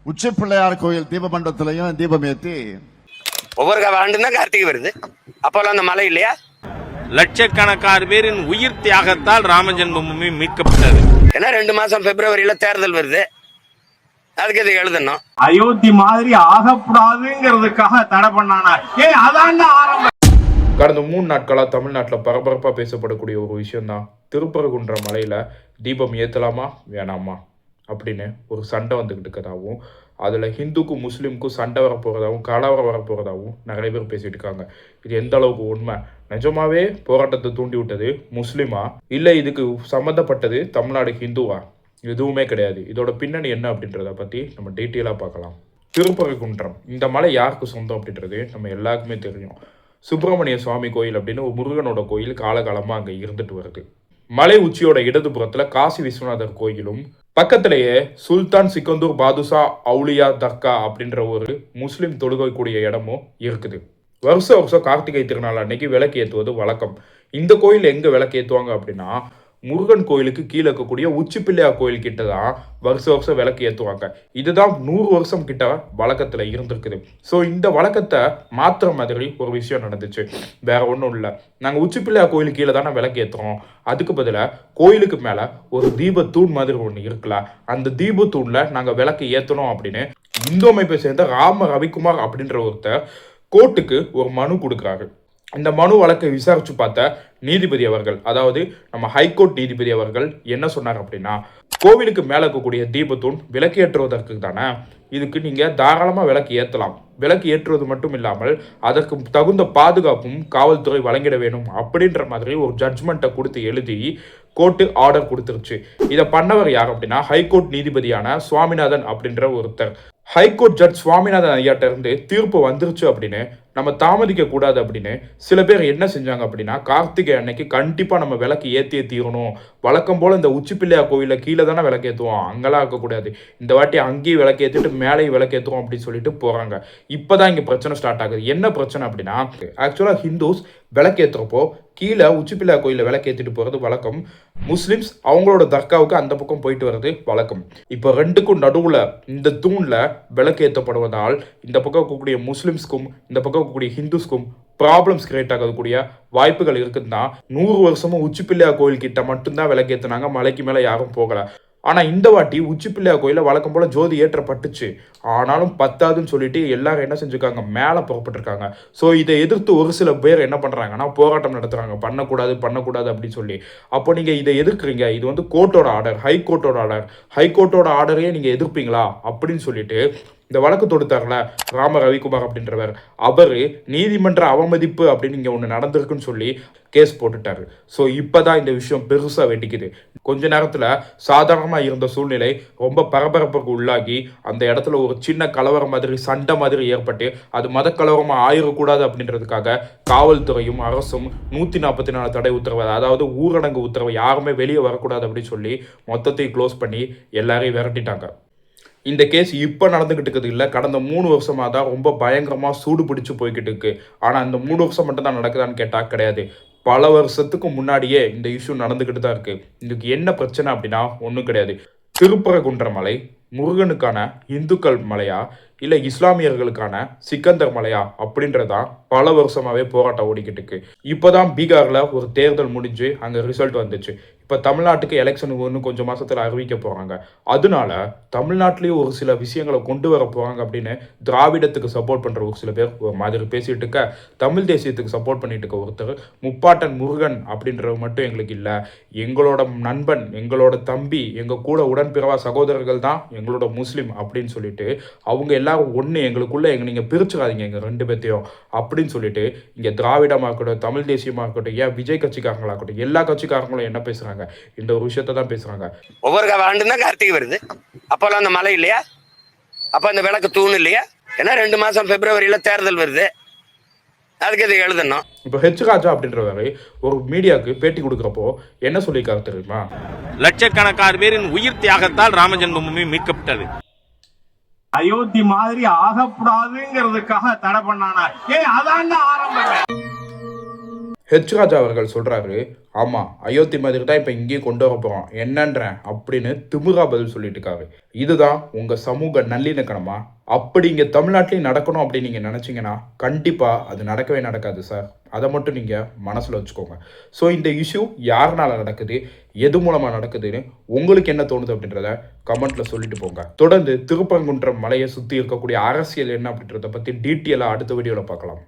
உச்சி பிள்ளையார் கோயில் தீபமண்டபத்திலையும் தீபம் ஏற்றி ஒவ்வொரு ஆண்டு தான் கார்த்திகை வருது. அப்போல்லாம் அந்த மலை இல்லையா? லட்சக்கணக்கான பேரின் உயிர் தியாகத்தால் ராம ஜென்மபூமி மீட்கப்பட்டது. ஏன்னா 2 மாசம் பிப்ரவரியில தேர்தல் வருது, அதுக்கு இது எழுதணும். அயோத்தி மாதிரி ஆகக்கூடாதுங்கிறதுக்காக தடை பண்ணானா? அதான் ஆரம்பம். கடந்த 3 நாட்களாக தமிழ்நாட்டில் பரபரப்பாக பேசப்படக்கூடிய ஒரு விஷயம்தான் திருப்பரங்குன்ற மலையில் தீபம் ஏற்றலாமா வேணாமா அப்படின்னு ஒரு சண்டை வந்துக்கிட்டு இருக்கதாகவும், அதில் ஹிந்துக்கும் முஸ்லீமுக்கும் சண்டை வரப்போகிறதாகவும் கலவரம் வரப்போகிறதாகவும் நிறைய பேர் பேசிகிட்டு இருக்காங்க. இது எந்த அளவுக்கு உண்மை? நிஜமாவே போராட்டத்தை தூண்டி விட்டது முஸ்லீமா, இல்லை இதுக்கு சம்மந்தப்பட்டது தமிழ்நாடு ஹிந்துவா? எதுவுமே கிடையாது. இதோட பின்னணி என்ன அப்படின்றத பற்றி நம்ம டீட்டெயிலாக பார்க்கலாம். திருப்பரங்குன்றம் இந்த மலை யாருக்கு சொந்தம் அப்படின்றது நம்ம எல்லாருக்குமே தெரியும். சுப்பிரமணிய சுவாமி கோயில் அப்படின்னு ஒரு முருகனோட கோயில் காலகாலமாக அங்கே இருந்துட்டு வருது. மலை உச்சியோட இடதுபுறத்தில் காசி விஸ்வநாதர் கோயிலும், பக்கத்திலேயே சுல்தான் சிக்கந்தூர் பாதுஷா அவுலியா தர்கா அப்படின்ற ஒரு முஸ்லீம் தொழுகக்கூடிய இடமும் இருக்குது. வருஷம் கார்த்திகை திருநாள் அன்னைக்கு விளக்கு ஏற்றுவது வழக்கம். இந்த கோயில் எங்கே விளக்கு ஏற்றுவாங்க அப்படின்னா, முருகன் கோயிலுக்கு கீழே இருக்கக்கூடிய உச்சி பிள்ளையார் கோயில் கிட்ட தான் வருஷம் விளக்கு ஏற்றுவாங்க. இதுதான் 100 வருஷம் கிட்ட வழக்கத்தில் இருந்திருக்குது. ஸோ இந்த வழக்கத்தை மாற்றுற மாதிரி ஒரு விஷயம் நடந்துச்சு. வேற ஒன்றும் இல்லை, நாங்கள் உச்சி பிள்ளையார் கோயிலுக்கு கீழே தானே விளக்கு ஏற்றுறோம், அதுக்கு பதிலாக கோயிலுக்கு மேலே ஒரு தீபத்தூண் மாதிரி ஒன்று இருக்குல்ல, அந்த தீபத்தூணில் நாங்கள் விளக்கு ஏற்றணும் அப்படின்னு இந்து அமைப்பை சேர்ந்த ராம ரவிக்குமார் அப்படின்ற ஒருத்தர் கோர்ட்டுக்கு ஒரு மனு கொடுக்குறாரு. இந்த மனு வழக்கை விசாரிச்சு பார்த்த நீதிபதி அவர்கள், அதாவது நம்ம ஹைகோர்ட் நீதிபதி அவர்கள் என்ன சொன்னார் அப்படின்னா, கோவிலுக்கு மேலே இருக்கக்கூடிய தீபத்தூண் விளக்கு ஏற்றுவதற்கு தானே, இதுக்கு நீங்கள் தாராளமாக விளக்கு ஏற்றலாம். விளக்கு ஏற்றுவது மட்டும் இல்லாமல் அதற்கு தகுந்த பாதுகாப்பும் காவல்துறை வழங்கிட வேணும் அப்படின்ற மாதிரி ஒரு ஜட்ஜ்மெண்ட்டை கொடுத்து எழுதி கோர்ட்டு ஆர்டர் கொடுத்துருச்சு. இதை பண்ணவர் யார் அப்படின்னா, ஹைகோர்ட் நீதிபதியான சுவாமிநாதன் அப்படின்ற ஒருத்தர். ஹைகோர்ட் ஜட்ஜ் சுவாமிநாதன் ஐயாட்ட இருந்து தீர்ப்பு வந்துருச்சு அப்படின்னு நம்ம தாமதிக்க கூடாது அப்படின்னு சில பேர் என்ன செஞ்சாங்க அப்படின்னா, கார்த்திகை அன்னைக்கு கண்டிப்பாக நம்ம விளக்கு ஏற்றியே தீரணும், வழக்கம் போல் இந்த உச்சி பிள்ளையார் கோயிலில் கீழே தானே விளக்கு ஏற்றுவோம், அங்கெல்லாம் இருக்கக்கூடாது, இந்த வாட்டி அங்கேயும் விளக்கு ஏற்றிட்டு மேலேயும் விளக்கு ஏற்றுவோம் அப்படின்னு சொல்லிட்டு போகிறாங்க. இப்போ தான் இங்கே பிரச்சனை ஸ்டார்ட் ஆகுது. என்ன பிரச்சனை அப்படின்னா, ஆக்சுவலாக ஹிந்துஸ் விளக்கு ஏற்றுறப்போ கீழே உச்சி பிள்ளையார் கோயிலில் விளக்கு ஏற்றிட்டு போகிறது வழக்கம். முஸ்லிம்ஸ் அவங்களோட தர்காவுக்கு அந்த பக்கம் போயிட்டு வர்றது வழக்கம். இப்போ ரெண்டுக்கும் நடுவில் இந்த தூணில் விளக்கு ஏற்றப்படுவதால் இந்த பக்கம் இருக்கக்கூடிய முஸ்லிம்ஸ்க்கும் இந்த பக்கம் இருக்கக்கூடிய ஹிந்துஸ்க்கும் ப்ராப்ளம்ஸ் கிரியேட் ஆகக்கூடிய வாய்ப்புகள் இருக்குதுன்னா, 100 வருஷமும் உச்சி பிள்ளையார் கோயில் கிட்ட மட்டும்தான் விளக்கு ஏற்றினாங்க, மலைக்கு மேலே யாரும் போகலை. ஆனால் இந்த வாட்டி உச்சி பிள்ளையார் கோயிலில் வழக்கம் போல் ஜோதி ஏற்றப்பட்டுச்சு, ஆனாலும் பத்தாதுன்னு சொல்லிட்டு எல்லாரும் என்ன செஞ்சுருக்காங்க, மேலே புறப்பட்டுருக்காங்க. ஸோ இதை எதிர்த்து ஒரு சில பேர் என்ன பண்ணுறாங்கன்னா போராட்டம் நடத்துகிறாங்க, பண்ணக்கூடாது அப்படின்னு சொல்லி. அப்போ நீங்கள் இதை எதிர்க்கிறீங்க, இது வந்து கோர்ட்டோட ஆர்டர், ஹைகோர்ட்டோட ஆர்டரையே நீங்கள் எதிர்ப்பீங்களா அப்படின்னு சொல்லிட்டு இந்த வழக்கு தொடுத்தார்ல ராம ரவிக்குமார் அப்படின்றவர், அவர் நீதிமன்ற அவமதிப்பு அப்படின்னு இங்கே ஒன்று நடந்திருக்குன்னு சொல்லி கேஸ் போட்டுட்டாரு. ஸோ இப்போ தான் இந்த விஷயம் பெருசாக வெட்டிக்குது. கொஞ்ச நேரத்தில் சாதாரணமாக இருந்த சூழ்நிலை ரொம்ப பரபரப்புக்கு உள்ளாகி அந்த இடத்துல ஒரு சின்ன கலவரம் மாதிரி சண்டை மாதிரி ஏற்பட்டு அது மத கலவரமாக ஆயிடக்கூடாது அப்படின்றதுக்காக காவல்துறையும் அரசும் 144 தடை உத்தரவு, அதாவது ஊரடங்கு உத்தரவு, யாருமே வெளியே வரக்கூடாது அப்படின்னு சொல்லி மொத்தத்தையும் க்ளோஸ் பண்ணி எல்லாரையும் விரட்டிட்டாங்க. இந்த கேஸ் இப்போ நடந்துக்கிட்டு இருக்குது இல்லை, கடந்த 3 வருஷமாக தான் ரொம்ப பயங்கரமாக சூடு பிடிச்சி போய்கிட்டு இருக்கு. ஆனால் இந்த 3 வருஷம் மட்டும் தான் நடக்குதான்னு கேட்டால் கிடையாது, பல வருஷத்துக்கு முன்னாடியே இந்த இஷ்யூ நடந்துக்கிட்டு தான் இருக்குது. இதுக்கு என்ன பிரச்சனை அப்படின்னா ஒன்றும் கிடையாது. திருப்பரங்குன்ற மலை முருகனுக்கான இந்துக்கள் மலையா இல்லை இஸ்லாமியர்களுக்கான சிக்கந்தர் மலையா அப்படின்றதான் பல வருஷமாகவே போராட்டம் ஓடிக்கிட்டு இருக்கு. இப்போ தான் பீகாரில் ஒரு தேர்தல் முடிஞ்சு அங்கே ரிசல்ட் வந்துச்சு. இப்போ தமிழ்நாட்டுக்கு எலெக்ஷன் இன்னும் கொஞ்சம் மாதத்தில் அறிவிக்க போகிறாங்க. அதனால தமிழ்நாட்டிலேயும் ஒரு சில விஷயங்களை கொண்டு வர போகிறாங்க அப்படின்னு திராவிடத்துக்கு சப்போர்ட் பண்ணுற ஒரு சில பேர் ஒரு மாதிரி பேசிகிட்டு இருக்க, தமிழ் தேசியத்துக்கு சப்போர்ட் பண்ணிட்டு இருக்க ஒருத்தர் முப்பாட்டன் முருகன் அப்படின்றது மட்டும் எங்களுக்கு இல்லை, எங்களோட நண்பன், எங்களோட தம்பி, எங்கள் கூட உடன்பிறவா சகோதரர்கள் தான் எங்களோட முஸ்லீம் அப்படின்னு சொல்லிட்டு அவங்க எல்லாரும் ஒன்று, எங்களுக்குள்ள நீங்கள் பிரிச்சுக்காதீங்க எங்கள் 2 பேர்த்தையும் அப்படின்னு சொல்லிட்டு இங்கே திராவிடமாக இருக்கட்டும், தமிழ் தேசியமாக இருக்கட்டும், ஏன் விஜய் கட்சிக்காரங்களாக இருக்கட்டும், எல்லா கட்சிக்காரங்களும் என்ன பேசுகிறாங்க, இந்த ஒரு விஷயத்தை தான் பேசுறாங்க. ஒவ்வொரு ஆண்டு தான் கார்த்திகை வருது, அப்போல்லாம் அந்த மலை இல்லையா, அப்போ அந்த விளக்கு தூண் இல்லையா? ஏன்னா 2 மாசம் பிப்ரவரியில தேர்தல் வருது, அதுக்கு இது எழுதணும். இப்போ ஹெச் ராஜா அப்படின்றவரை ஒரு மீடியாவுக்கு பேட்டி கொடுக்குறப்போ என்ன சொல்லியிருக்காரு தெரியுமா? லட்சக்கணக்கான பேரின் உயிர் தியாகத்தால் ராம ஜென்மபூமி மீட்கப்பட்டது. அயோத்தி மாதிரி ஆகக்கூடாதுங்கிறதுக்காக தடை பண்ணானா? அதான் ஆரம்பம். ஹெச் ராஜா அவர்கள் சொல்றாரு, ஆமா அயோத்தி மாதிரி தான் இப்ப இங்கேயும் கொண்டு வர போறோம் என்னன்றேன் அப்படின்னு திமுகா பதில் சொல்லிட்டு இருக்காரு. இதுதான் உங்க சமூக நல்லிணக்கணமா? அப்படி இங்க தமிழ்நாட்டிலையும் நடக்கணும் அப்படின்னு நீங்க நினைச்சீங்கன்னா கண்டிப்பா அது நடக்கவே நடக்காது சார். அதை மட்டும் நீங்க மனசுல வச்சுக்கோங்க. ஸோ இந்த இஷ்யூ யாருனால நடக்குது, எது மூலமா நடக்குதுன்னு உங்களுக்கு என்ன தோணுது அப்படின்றத கமெண்ட்ல சொல்லிட்டு போங்க. தொடர்ந்து திருப்பரங்குன்றம் மலையை சுத்தி இருக்கக்கூடிய அரசியல் என்ன அப்படின்றத பத்தி டீட்டெயிலா அடுத்த வீடியோல பார்க்கலாம்.